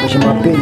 Je m'appelle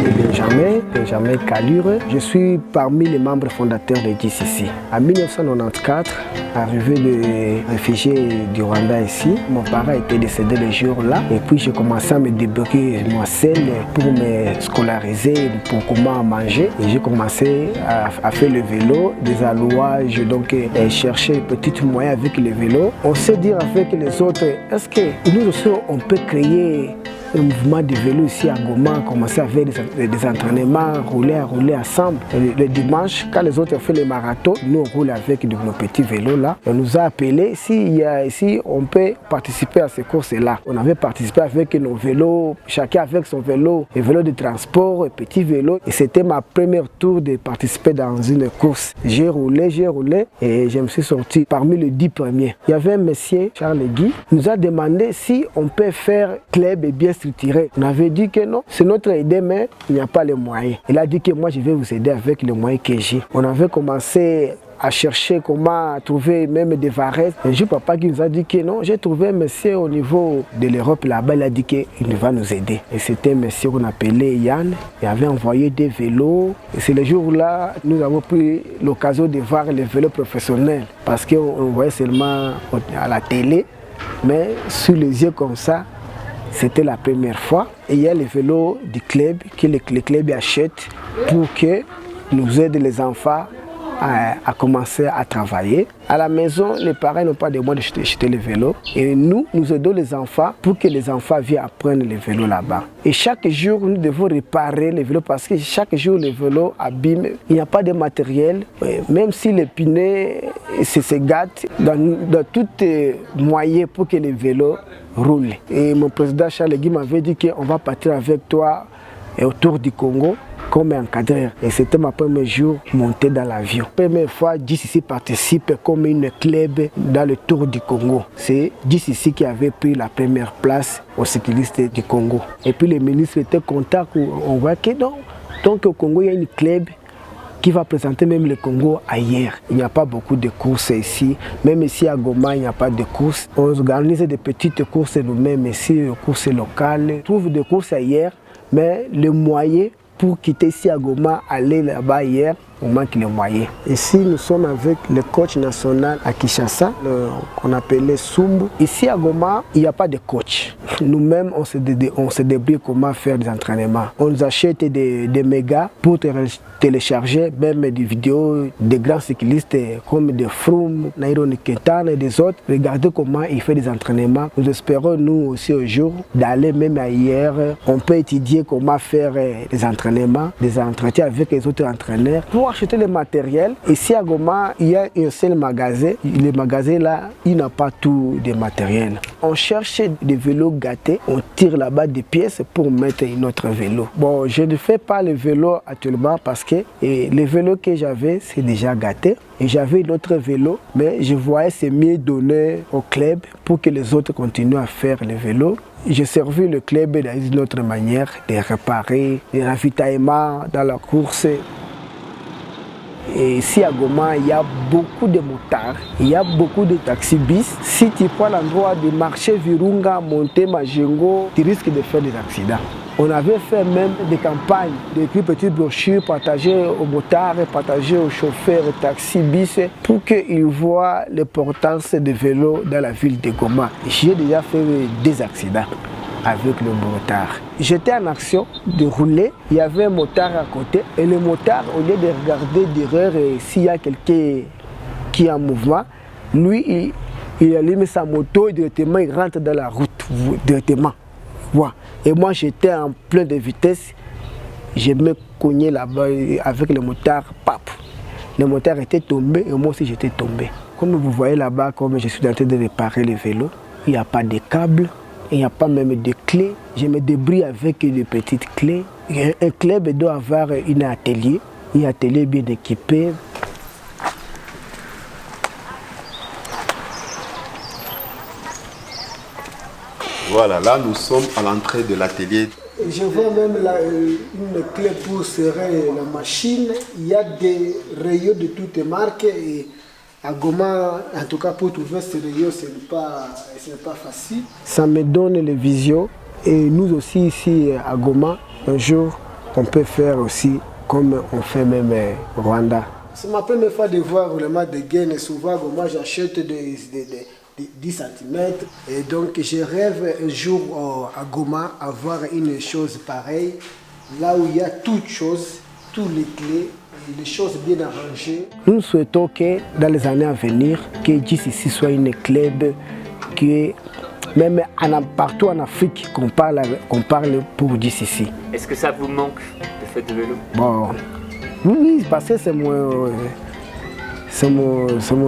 Benjamin Kalure. Je suis parmi les membres fondateurs de JCC. En 1994, arrivé de réfugiés du Rwanda ici, mon parent était décédé le jour-là. Et puis j'ai commencé à me débrouiller moi seul pour me scolariser, pour comment manger. Et j'ai commencé à faire le vélo, des allouages, donc chercher petits moyens avec le vélo. On sait dire avec les autres, est-ce que nous aussi on peut créer un mouvement de vélo ici à Goma, commencer à faire des entraînements, rouler ensemble. Le dimanche, quand les autres ont fait les marathons, nous on roule avec nos petits vélos là. On nous a appelé si on peut participer à ces courses-là. On avait participé avec nos vélos, chacun avec son vélo, et vélo de transport, et petit vélo. Et c'était ma première tour de participer dans une course. J'ai roulé et je me suis sorti parmi les 10 premiers. Il y avait un monsieur, Charles Guy, nous a demandé si on peut faire club et bien structuré. On avait dit que non, c'est notre idée, mais il n'y a pas les moyens. Il a dit que moi je vais vous aider avec les moyens que j'ai. On avait commencé à chercher comment trouver même des varettes. Un jour, papa qui nous a dit que non, j'ai trouvé un monsieur au niveau de l'Europe là-bas, il a dit qu'il va nous aider. Et c'était un monsieur qu'on appelait Yann, il avait envoyé des vélos. Et c'est le jour-là, nous avons pris l'occasion de voir les vélos professionnels, parce qu'on voyait seulement à la télé, mais sous les yeux comme ça, c'était la première fois. Et il y a les vélos du club que le club achète pour que nous aide les enfants à commencer à travailler. À la maison, les parents n'ont pas de moyens d'acheter les vélos. Et nous aidons les enfants pour que les enfants viennent apprendre les vélos là-bas. Et chaque jour, nous devons réparer les vélos parce que chaque jour, les vélos abîment. Il n'y a pas de matériel. Même si les pneus se gâtent, dans tout moyen pour que les vélos roulent. Et mon président Charles Guy m'avait dit qu'on va partir avec toi autour du Congo comme encadreur. Et c'était ma premier jour monté dans l'avion. Première fois, JCC participe comme une club dans le Tour du Congo. C'est JCC qui avait pris la première place aux cyclistes du Congo. Et puis les ministres étaient contents qu'on voit que non. Donc au Congo, il y a une club qui va présenter même le Congo ailleurs. Il n'y a pas beaucoup de courses ici. Même ici à Goma, il n'y a pas de courses. On organise des petites courses nous-mêmes ici, des courses locales. On trouve des courses ailleurs, mais le moyen pour quitter ici à Goma, aller là-bas hier, on manque les moyens. Ici, nous sommes avec le coach national à Kinshasa, qu'on appelait Sumbu. Ici à Goma, il n'y a pas de coach. Nous-mêmes, on se débrouille comment faire des entraînements. On nous achète des mégas pour télécharger même des vidéos de grands cyclistes comme de Froome, Nairo Ketan et des autres. Regardez comment ils font des entraînements. Nous espérons, nous aussi, au jour, d'aller même ailleurs. On peut étudier comment faire des entraînements, des entretiens avec les autres entraîneurs. Pour acheter le matériel, ici à Goma, il y a un seul magasin. Le magasin là, il n'a pas tout de matériel. On cherche des vélos gâtés, on tire là-bas des pièces pour mettre notre vélo. Bon, je ne fais pas le vélo actuellement parce que les vélos que j'avais, c'est déjà gâté. Et j'avais notre vélo, mais je voyais c'est mieux donner au club pour que les autres continuent à faire le vélo. J'ai servi le club d'une autre manière de réparer, des ravitaillements dans la course. Et ici à Goma, il y a beaucoup de motards, il y a beaucoup de taxis-bis. Si tu prends l'endroit du marché Virunga, monter Majengo, tu risques de faire des accidents. On avait fait même des campagnes, d'écrire petites brochures, partagées aux motards, partagées aux chauffeurs, taxis-bis, pour qu'ils voient l'importance des vélos dans la ville de Goma. J'ai déjà fait des accidents avec le motard. J'étais en action de rouler, il y avait un motard à côté et le motard, au lieu de regarder derrière s'il y a quelqu'un qui est en mouvement, lui il allume sa moto et directement il rentre dans la route, directement. Voilà. Et moi j'étais en plein de vitesse, je me cognais là-bas avec le motard, pap. Le motard était tombé et moi aussi j'étais tombé. Comme vous voyez là-bas, comme je suis en train de réparer le vélo, il n'y a pas de câble. Il n'y a pas même de clés. Je me débrouille avec des petites clés. Un club doit avoir un atelier bien équipé. Voilà, là nous sommes à l'entrée de l'atelier. Je vois même là une clé pour serrer la machine. Il y a des rayons de toutes marques. Et à Goma, en tout cas pour trouver ces rayons, ce n'est pas facile. Ça me donne la vision Et nous aussi ici à Goma, un jour, on peut faire aussi comme on fait même au Rwanda. C'est ma première fois de voir le match de gaine. Souvent, moi j'achète des 10 cm. Et donc je rêve un jour à Goma avoir une chose pareille, là où il y a toutes choses, toutes les clés, les choses bien arrangées. Nous souhaitons que dans les années à venir, que JCC soit une club qui est même partout en Afrique qu'on parle pour JCC. Est-ce que ça vous manque de faire du vélo? Bon, oui, parce que c'est mon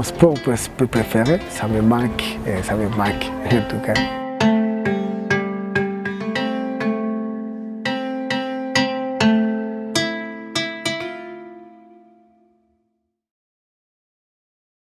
sport préféré. Ça me manque en tout cas.